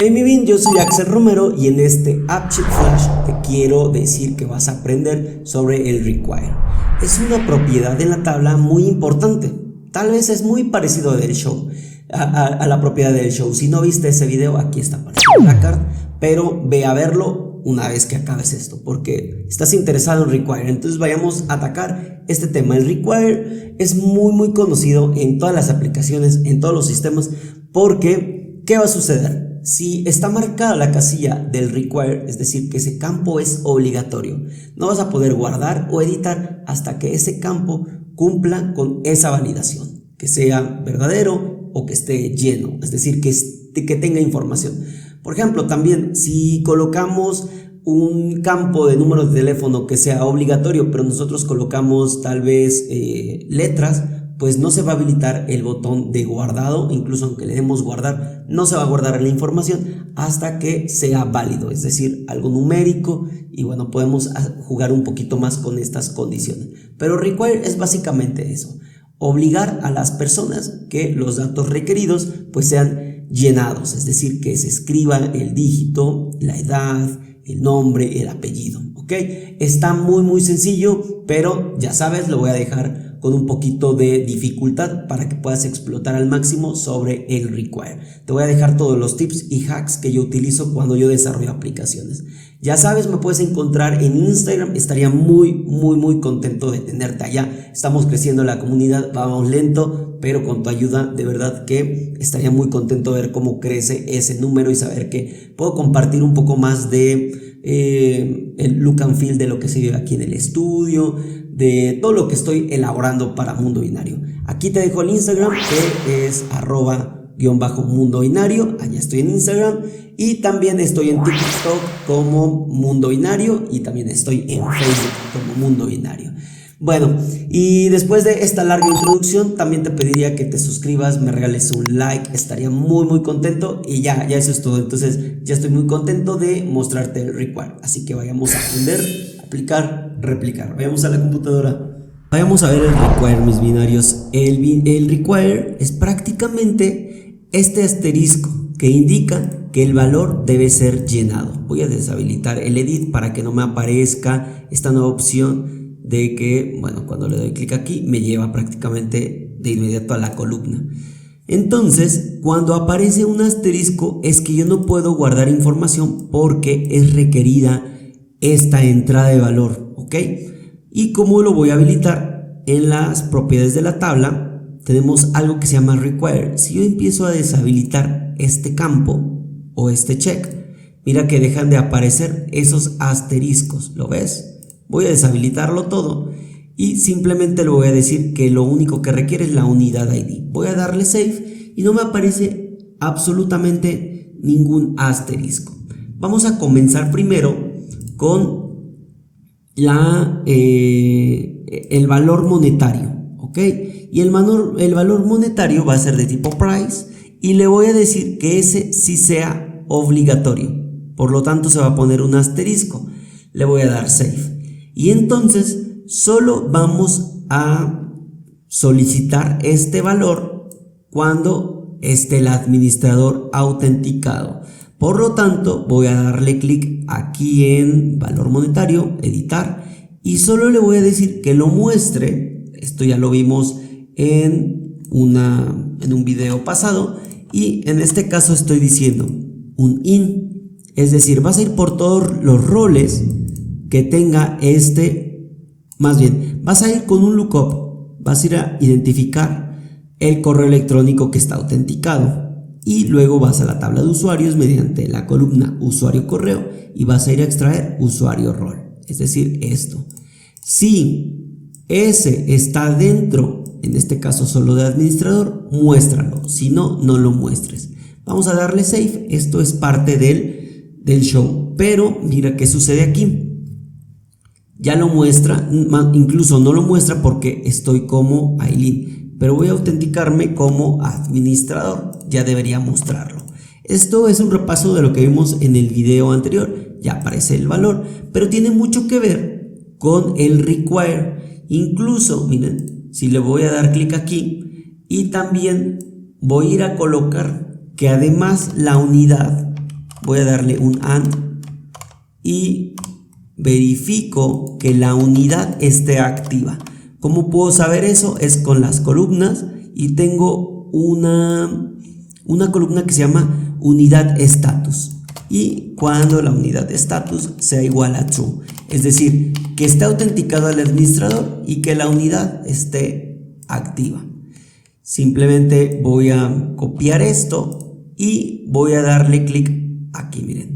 Hey mi bien, yo soy Axel Romero y en este AppSheet Flash te quiero decir que vas a aprender sobre el require. Es una propiedad en la tabla muy importante. Tal vez es muy parecido del show, a la propiedad del show. Si no viste ese video, aquí está apareciendo la carta, pero ve a verlo una vez que acabes esto, porque estás interesado en require. Entonces vayamos a atacar este tema. El require es muy conocido en todas las aplicaciones, en todos los sistemas, porque ¿qué va a suceder? Si está marcada la casilla del require, es decir, que ese campo es obligatorio, no vas a poder guardar o editar hasta que ese campo cumpla con esa validación, que sea verdadero o que esté lleno, es decir, que tenga información. Por ejemplo, también si colocamos un campo de número de teléfono que sea obligatorio, pero nosotros colocamos tal vez letras, pues no se va a habilitar el botón de guardado. Incluso aunque le demos guardar, no se va a guardar la información hasta que sea válido, es decir, algo numérico. Y bueno, podemos jugar un poquito más con estas condiciones, pero require es básicamente eso: obligar a las personas que los datos requeridos pues sean llenados, es decir, que se escriba el dígito, la edad, el nombre, el apellido. ¿Ok? Está muy sencillo, pero ya sabes, lo voy a dejar con un poquito de dificultad para que puedas explotar al máximo sobre el require. Te voy a dejar todos los tips y hacks que yo utilizo cuando yo desarrollo aplicaciones. Ya sabes, me puedes encontrar en Instagram. Estaría muy contento de tenerte allá. Estamos creciendo la comunidad, vamos lento, pero con tu ayuda de verdad que estaría muy contento de ver cómo crece ese número y saber que puedo compartir un poco más de el look and feel de lo que se vive aquí en el estudio, de todo lo que estoy elaborando para Mundo Binario. Aquí te dejo el Instagram, que es @Mundo Binario. Allá estoy en Instagram, y también estoy en TikTok como Mundo Binario, y también estoy en Facebook como Mundo Binario. Bueno, y después de esta larga introducción, también te pediría que te suscribas, me regales un like, estaría muy contento. Y ya eso es todo. Entonces ya estoy muy contento de mostrarte el require, así que vayamos a aprender, aplicar, replicar. Vayamos a la computadora, vayamos a ver el require, mis binarios. El require es prácticamente este asterisco que indica que el valor debe ser llenado. Voy a deshabilitar el edit para que no me aparezca esta nueva opción de que, bueno, cuando le doy clic aquí me lleva prácticamente de inmediato a la columna. Entonces, cuando aparece un asterisco es que yo no puedo guardar información porque es requerida esta entrada de valor, ¿ok? ¿Y cómo lo voy a habilitar? En las propiedades de la tabla tenemos algo que se llama require. Si yo empiezo a deshabilitar este campo o este check, mira que dejan de aparecer esos asteriscos, ¿lo ves? Voy a deshabilitarlo todo y simplemente le voy a decir que lo único que requiere es la unidad ID. Voy a darle save y no me aparece absolutamente ningún asterisco. Vamos a comenzar primero con el valor monetario, ¿ok? Y el valor monetario va a ser de tipo price, y le voy a decir que ese sí sea obligatorio. Por lo tanto, se va a poner un asterisco. Le voy a dar save. Y entonces solo vamos a solicitar este valor cuando esté el administrador autenticado. Por lo tanto, voy a darle clic aquí en valor monetario, editar, y solo le voy a decir que lo muestre. Esto ya lo vimos en un video pasado, y en este caso estoy diciendo un in, es decir, vas a ir por todos los roles que tenga más bien, vas a ir con un lookup, vas a ir a identificar el correo electrónico que está autenticado, y luego vas a la tabla de usuarios mediante la columna usuario correo y vas a ir a extraer usuario rol, es decir, esto. Si ese está dentro, en este caso solo de administrador, muéstralo, si no, no lo muestres. Vamos a darle save. Esto es parte del show, pero mira qué sucede aquí. Ya lo muestra, incluso no lo muestra porque estoy como Aileen, pero voy a autenticarme como administrador, ya debería mostrarlo. Esto es un repaso de lo que vimos en el video anterior, ya aparece el valor, pero tiene mucho que ver con el require. Incluso, miren, si le voy a dar clic aquí y también voy a ir a colocar que además la unidad voy a darle un AND y verifico que la unidad esté activa. ¿Cómo puedo saber eso? Es con las columnas y tengo una columna que se llama unidad status. Y cuando la unidad de status sea igual a true, es decir, que esté autenticado al administrador y que la unidad esté activa. Simplemente voy a copiar esto y voy a darle clic aquí, miren,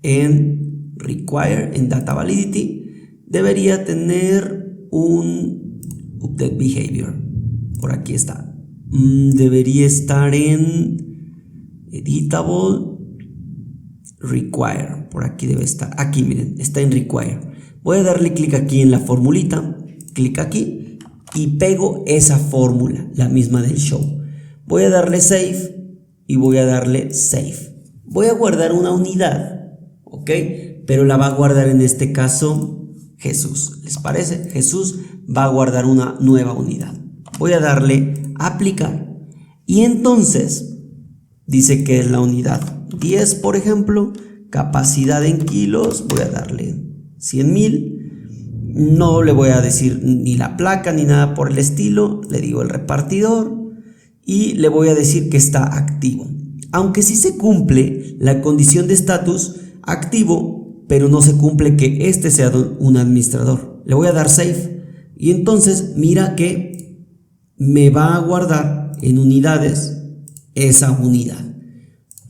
en require, en data validity. Debería tener un update behavior, por aquí está. Debería estar en editable require, por aquí debe estar, aquí miren, está en require. Voy a darle clic aquí en la formulita, clic aquí y pego esa fórmula, la misma del show. Voy a darle save y voy a darle save. Voy a guardar una unidad, ok, pero la va a guardar en este caso Jesús. ¿Les parece? Jesús va a guardar una nueva unidad. Voy a darle aplicar y entonces dice que es la unidad 10, por ejemplo, capacidad en kilos, voy a darle 100,000. No le voy a decir ni la placa ni nada por el estilo, le digo el repartidor y le voy a decir que está activo. Aunque sí se cumple la condición de estatus activo, pero no se cumple que este sea un administrador. Le voy a dar save y entonces mira que me va a guardar en unidades esa unidad.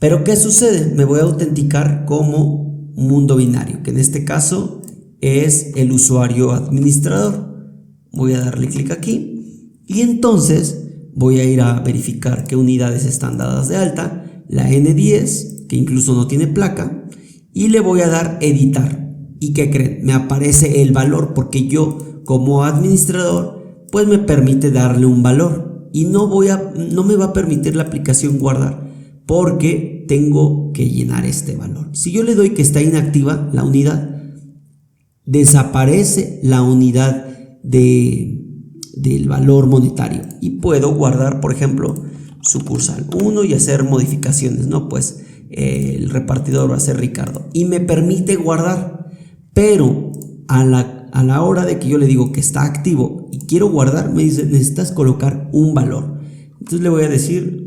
Pero ¿qué sucede? Me voy a autenticar como mundo binario, que en este caso es el usuario administrador. Voy a darle clic aquí y entonces voy a ir a verificar qué unidades están dadas de alta, la N10, que incluso no tiene placa, y le voy a dar editar. ¿Y qué creen? Me aparece el valor porque yo como administrador pues me permite darle un valor y no me va a permitir la aplicación guardar porque tengo que llenar este valor. Si yo le doy que está inactiva la unidad, desaparece la unidad del valor monetario y puedo guardar, por ejemplo, sucursal 1 y hacer modificaciones, ¿no? Pues el repartidor va a ser Ricardo y me permite guardar, pero a la hora de que yo le digo que está activo y quiero guardar, me dice necesitas colocar un valor. Entonces le voy a decir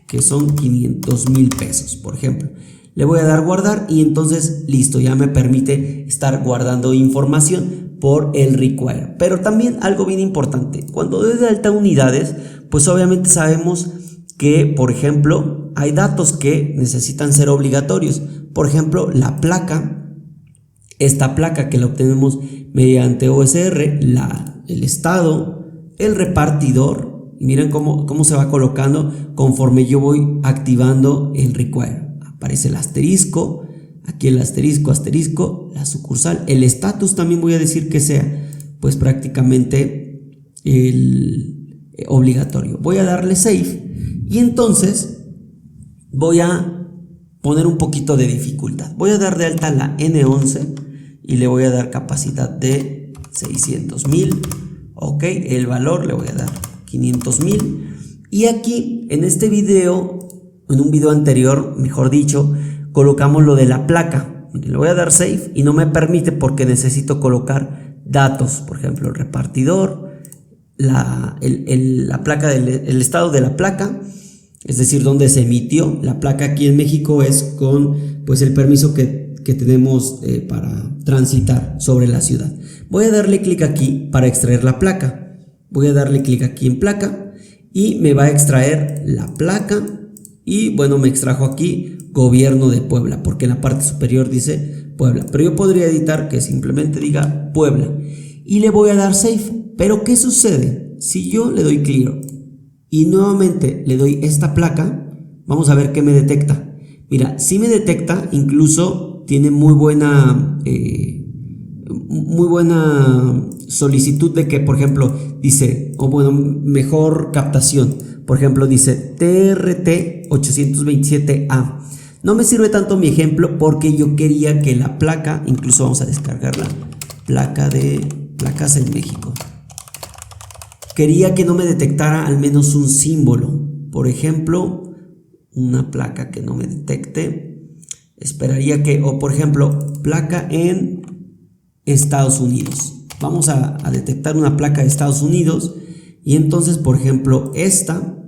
que son 500,000 pesos, por ejemplo. Le voy a dar guardar y entonces listo, ya me permite estar guardando información por el require. Pero también algo bien importante, cuando doy de alta unidades, pues obviamente sabemos que, por ejemplo, hay datos que necesitan ser obligatorios. Por ejemplo, la placa, esta placa que la obtenemos mediante OSR, el estado, el repartidor. Y miren cómo se va colocando conforme yo voy activando el require. Aparece el asterisco, aquí el asterisco, la sucursal, el estatus también voy a decir que sea pues prácticamente el obligatorio. Voy a darle save y entonces voy a poner un poquito de dificultad. Voy a dar de alta la N11 y le voy a dar capacidad de 600,000. Ok, el valor le voy a dar 500,000 y aquí en este video, en un video anterior, mejor dicho, colocamos lo de la placa. Le voy a dar save y no me permite porque necesito colocar datos, por ejemplo, el repartidor, la placa el estado de la placa, es decir, dónde se emitió. La placa aquí en México es con pues el permiso que tenemos para transitar sobre la ciudad. Voy a darle clic aquí para extraer la placa. Voy a darle clic aquí en placa y me va a extraer la placa y bueno, me extrajo aquí Gobierno de Puebla porque en la parte superior dice Puebla, pero yo podría editar que simplemente diga Puebla y le voy a dar save. Pero ¿qué sucede? Si yo le doy clear y nuevamente le doy esta placa, vamos a ver qué me detecta. Mira, si me detecta, incluso tiene muy buena solicitud de que, por ejemplo, dice, mejor captación. Por ejemplo, dice TRT 827A. No me sirve tanto mi ejemplo porque yo quería que la placa, incluso vamos a descargarla, placa de placas en México. Quería que no me detectara al menos un símbolo. Por ejemplo, una placa que no me detecte. esperaría que, o por ejemplo, placa en Estados Unidos. Vamos a detectar una placa de Estados Unidos y entonces, por ejemplo, esta,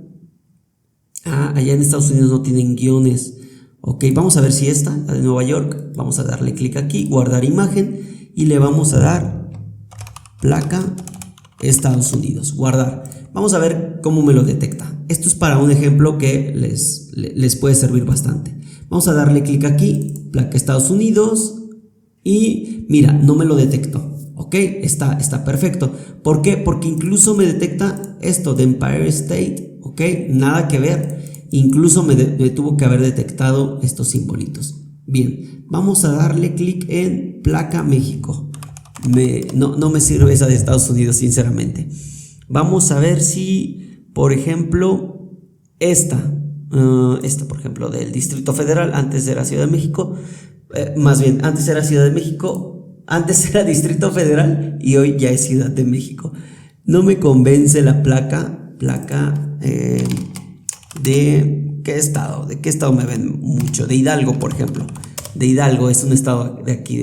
allá en Estados Unidos no tienen guiones. Ok, vamos a ver si esta, la de Nueva York, vamos a darle clic aquí, guardar imagen y le vamos a dar placa Estados Unidos, guardar. Vamos a ver cómo me lo detecta. Esto es para un ejemplo que les puede servir bastante. Vamos a darle clic aquí, placa Estados Unidos y mira, no me lo detectó. Ok, está perfecto. ¿Por qué? Porque incluso me detecta esto de Empire State. Ok, nada que ver. Incluso me tuvo que haber detectado estos simbolitos. Bien, vamos a darle clic en placa México. No me sirve esa de Estados Unidos, sinceramente. Vamos a ver si, por ejemplo, esta por ejemplo, del Distrito Federal, antes era Ciudad de México, más bien, antes era Ciudad de México, antes era Distrito Federal y hoy ya es Ciudad de México. No me convence la placa ¿de qué estado? ¿De qué estado me ven mucho? De Hidalgo, por ejemplo. De Hidalgo es un estado de aquí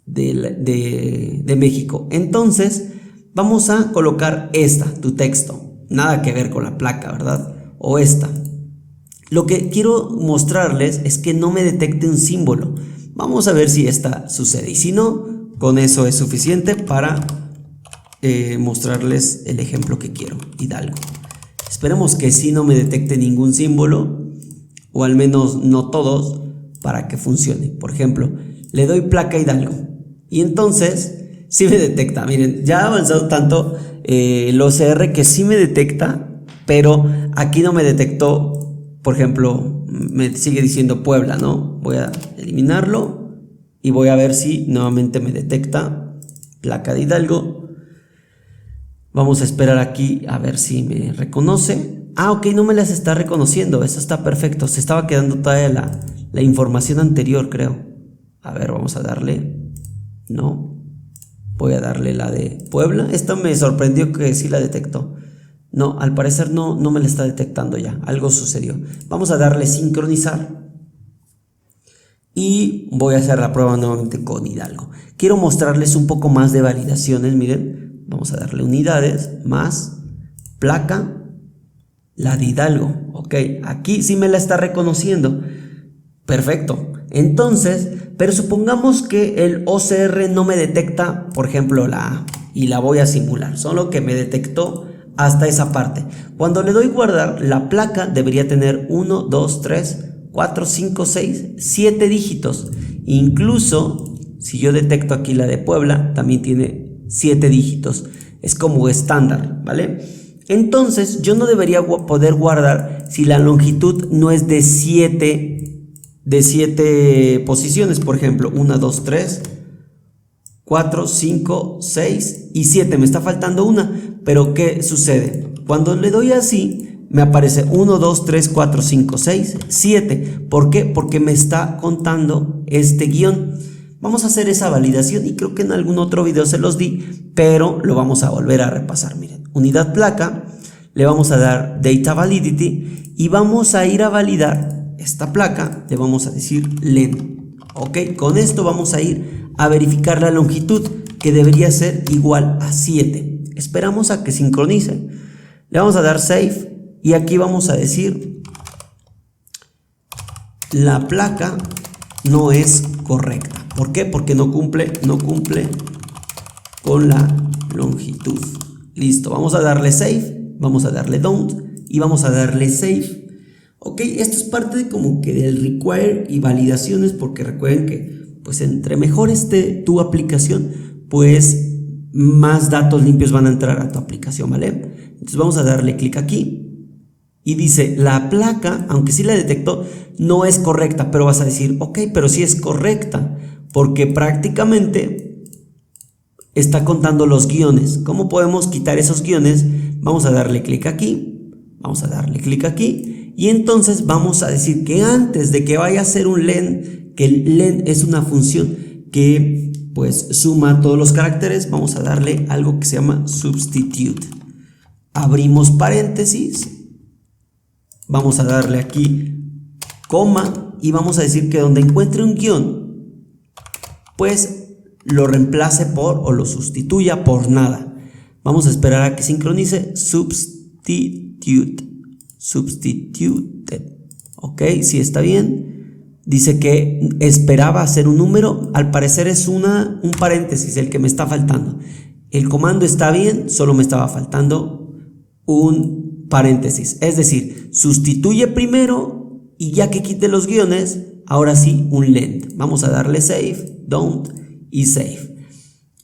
de México. Entonces, vamos a colocar tu texto. Nada que ver con la placa, ¿verdad? O esta. Lo que quiero mostrarles es que no me detecte un símbolo. Vamos a ver si esta sucede. Y si no, con eso es suficiente para mostrarles el ejemplo que quiero. Hidalgo. Esperemos que sí no me detecte ningún símbolo, o al menos no todos, para que funcione. Por ejemplo, le doy placa Hidalgo y entonces sí me detecta. Miren, ya ha avanzado tanto el OCR que sí me detecta, pero aquí no me detectó. Por ejemplo, me sigue diciendo Puebla, ¿no? Voy a eliminarlo y voy a ver si nuevamente me detecta placa de Hidalgo. Vamos a esperar aquí a ver si me reconoce. Ok, no me las está reconociendo. Eso está perfecto. Se estaba quedando todavía la información anterior, creo. A ver, vamos a darle. No. Voy a darle la de Puebla. Esta me sorprendió que sí la detectó. No, al parecer no me la está detectando ya. Algo sucedió. Vamos a darle sincronizar. Y voy a hacer la prueba nuevamente con Hidalgo. Quiero mostrarles un poco más de validaciones. Miren. Vamos a darle unidades más placa, la de Hidalgo. Ok, aquí sí me la está reconociendo. Perfecto. Entonces, pero supongamos que el OCR no me detecta, por ejemplo, la A, y la voy a simular. Solo que me detectó hasta esa parte. Cuando le doy guardar, la placa debería tener 1, 2, 3, 4, 5, 6, 7 dígitos. Incluso, si yo detecto aquí la de Puebla, también tiene 7 dígitos, es como estándar, ¿vale? Entonces yo no debería poder guardar si la longitud no es de 7 posiciones, por ejemplo, 1, 2, 3, 4, 5, 6 y 7, me está faltando una, pero ¿qué sucede? Cuando le doy así, me aparece 1, 2, 3, 4, 5, 6, 7, ¿por qué? Porque me está contando este guión. Vamos a hacer esa validación y creo que en algún otro video se los di, pero lo vamos a volver a repasar. Miren, unidad placa, le vamos a dar Data Validity y vamos a ir a validar esta placa, le vamos a decir len. Ok, con esto vamos a ir a verificar la longitud, que debería ser igual a 7. Esperamos a que sincronice, le vamos a dar Save y aquí vamos a decir la placa no es correcta. ¿Por qué? Porque no cumple con la longitud. Listo, vamos a darle Save, vamos a darle Don't y vamos a darle Save. Ok, esto es parte de como que del require y validaciones, porque recuerden que pues entre mejor esté tu aplicación, pues más datos limpios van a entrar a tu aplicación, ¿vale? Entonces vamos a darle clic aquí y dice la placa, aunque sí la detectó, no es correcta, pero vas a decir, ok, pero sí es correcta, porque prácticamente está contando los guiones. ¿Cómo podemos quitar esos guiones? Vamos a darle clic aquí, vamos a darle clic aquí y entonces vamos a decir que antes de que vaya a ser un len, que el len es una función que pues suma todos los caracteres, vamos a darle algo que se llama substitute. Abrimos paréntesis, vamos a darle aquí coma y vamos a decir que donde encuentre un guión, pues lo reemplace por o lo sustituya por nada. Vamos a esperar a que sincronice. Substituted. Ok, si está bien. Dice que esperaba hacer un número. Al parecer es un paréntesis el que me está faltando. El comando está bien, solo me estaba faltando un paréntesis. Es decir, sustituye primero y ya que quite los guiones, ahora sí un length. Vamos a darle save, don't y save.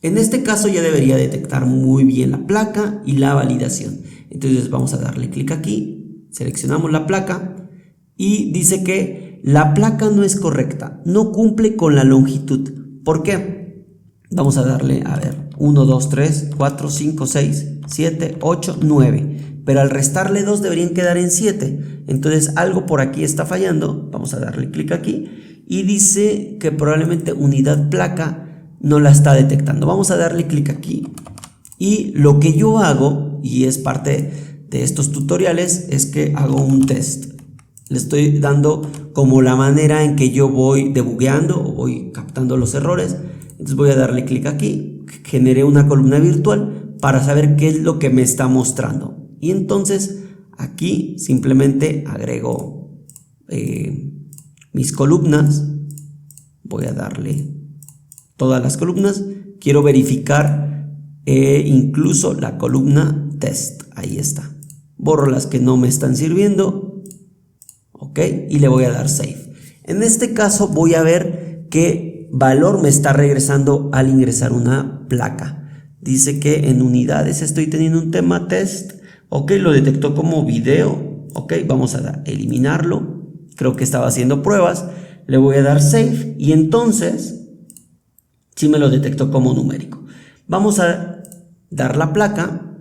En este caso ya debería detectar muy bien la placa y la validación. Entonces vamos a darle clic aquí, seleccionamos la placa y dice que la placa no es correcta, no cumple con la longitud. ¿Por qué? Vamos a darle, a ver, 1, 2, 3, 4, 5, 6, 7, 8, 9. Pero al restarle 2 deberían quedar en 7. Entonces algo por aquí está fallando. Vamos a darle clic aquí y dice que probablemente unidad placa no la está detectando. Vamos a darle clic aquí y lo que yo hago, y es parte de estos tutoriales, es que hago un test. Le estoy dando como la manera en que yo voy debugueando o voy captando los errores. Entonces voy a darle clic aquí, generé una columna virtual para saber qué es lo que me está mostrando. Y entonces aquí simplemente agrego mis columnas, voy a darle todas las columnas, quiero verificar incluso la columna test, ahí está, borro las que no me están sirviendo, ok, y le voy a dar save. En este caso voy a ver qué valor me está regresando al ingresar una placa. Dice que en unidades estoy teniendo un tema test, ok, lo detectó como video, ok, vamos a eliminarlo, creo que estaba haciendo pruebas, le voy a dar save y entonces sí me lo detectó como numérico. Vamos a dar la placa,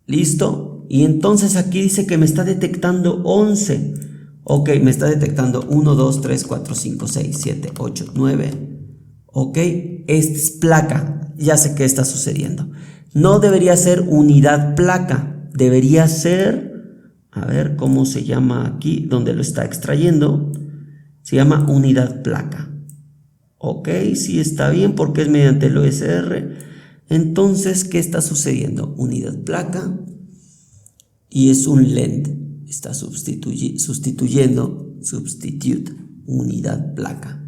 listo, y entonces aquí dice que me está detectando 11, ok, me está detectando 1, 2, 3, 4, 5, 6, 7, 8, 9, ok, esta es placa, ya sé qué está sucediendo. No debería ser unidad placa, debería ser, a ver cómo se llama aquí, donde lo está extrayendo, se llama unidad placa. Ok, sí está bien porque es mediante el OSR. Entonces, ¿qué está sucediendo? Unidad placa y es un length. Está sustituyendo, substitute, unidad placa.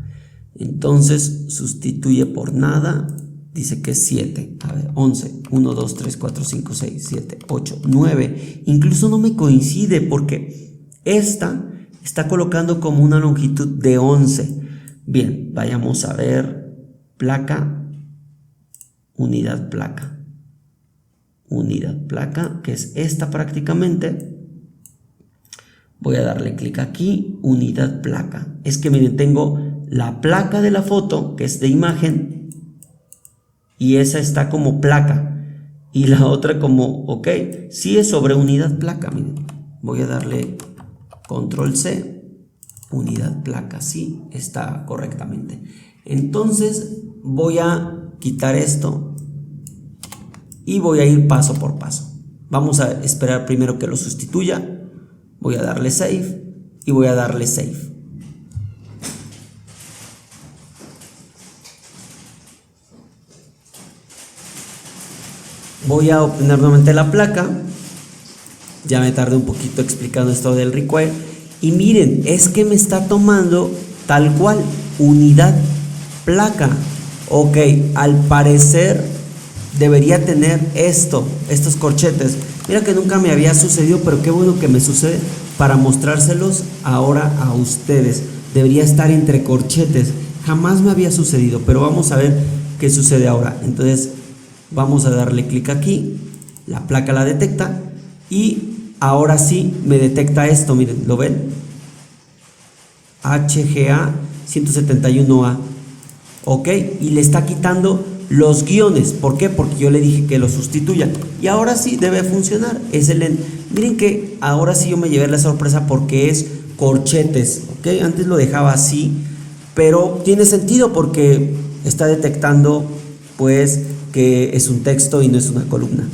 Entonces, sustituye por nada. Dice que es 7. A ver, 11. 1, 2, 3, 4, 5, 6, 7, 8, 9. Incluso no me coincide porque esta está colocando como una longitud de 11. Bien, vayamos a ver placa, unidad placa, que es esta prácticamente. Voy a darle clic aquí, unidad placa. Es que miren, tengo la placa de la foto, que es de imagen, y esa está como placa, y la otra como, ok, sí es sobre unidad placa, miren. Voy a darle control C. Unidad placa, sí, está correctamente. Entonces voy a quitar esto y voy a ir paso por paso. Vamos a esperar primero que lo sustituya. Voy a darle save y voy a darle save. Voy a obtener nuevamente la placa. Ya me tardé un poquito explicando esto del require. Y miren, es que me está tomando tal cual, unidad placa. Ok, al parecer debería tener estos corchetes. Mira que nunca me había sucedido, pero qué bueno que me sucede para mostrárselos ahora a ustedes. Debería estar entre corchetes. Jamás me había sucedido, pero vamos a ver qué sucede ahora. Entonces vamos a darle clic aquí. La placa la detecta y ahora sí me detecta esto, miren, ¿lo ven? HGA 171A, ok, y le está quitando los guiones. ¿Por qué? Porque yo le dije que lo sustituya y ahora sí debe funcionar. Es el length. Miren que ahora sí yo me llevé la sorpresa porque es corchetes, ok, antes lo dejaba así, pero tiene sentido porque está detectando pues que es un texto y no es una columna.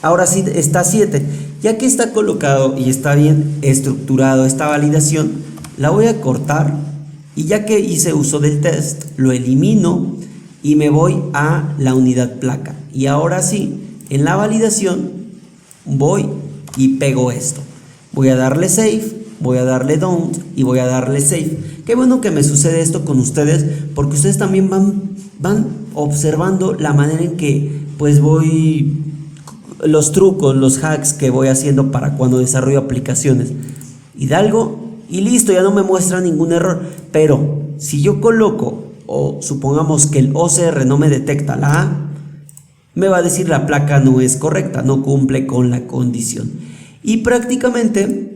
Ahora sí está 7. Ya que está colocado y está bien estructurado esta validación, la voy a cortar Y ya que hice uso del test, lo elimino y me voy a la unidad placa. Y ahora sí, en la validación voy y pego esto. Voy a darle save, voy a darle don't y voy a darle save. Qué bueno que me sucede esto con ustedes, porque ustedes también van observando la manera en que pues voy, los trucos, los hacks que voy haciendo para cuando desarrollo aplicaciones. Hidalgo y listo, ya no me muestra ningún error. Pero si yo coloco, o supongamos que el OCR no me detecta la A, me va a decir la placa no es correcta, no cumple con la condición. Y prácticamente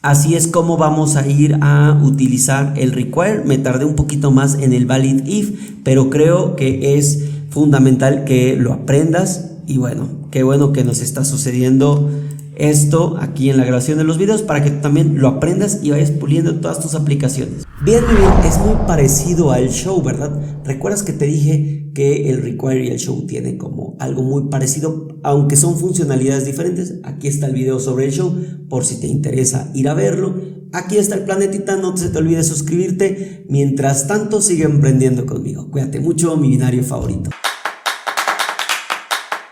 así es como vamos a ir a utilizar el require. Me tardé un poquito más en el valid if, pero creo que es fundamental que lo aprendas. Y bueno, qué bueno que nos está sucediendo esto aquí en la grabación de los videos para que tú también lo aprendas y vayas puliendo todas tus aplicaciones. Bien, es muy parecido al show, ¿verdad? ¿Recuerdas que te dije que el require y el show tienen como algo muy parecido, aunque son funcionalidades diferentes? Aquí está el video sobre el show por si te interesa ir a verlo. Aquí está el planetita, no se te olvide suscribirte. Mientras tanto, sigue emprendiendo conmigo. Cuídate mucho, mi binario favorito.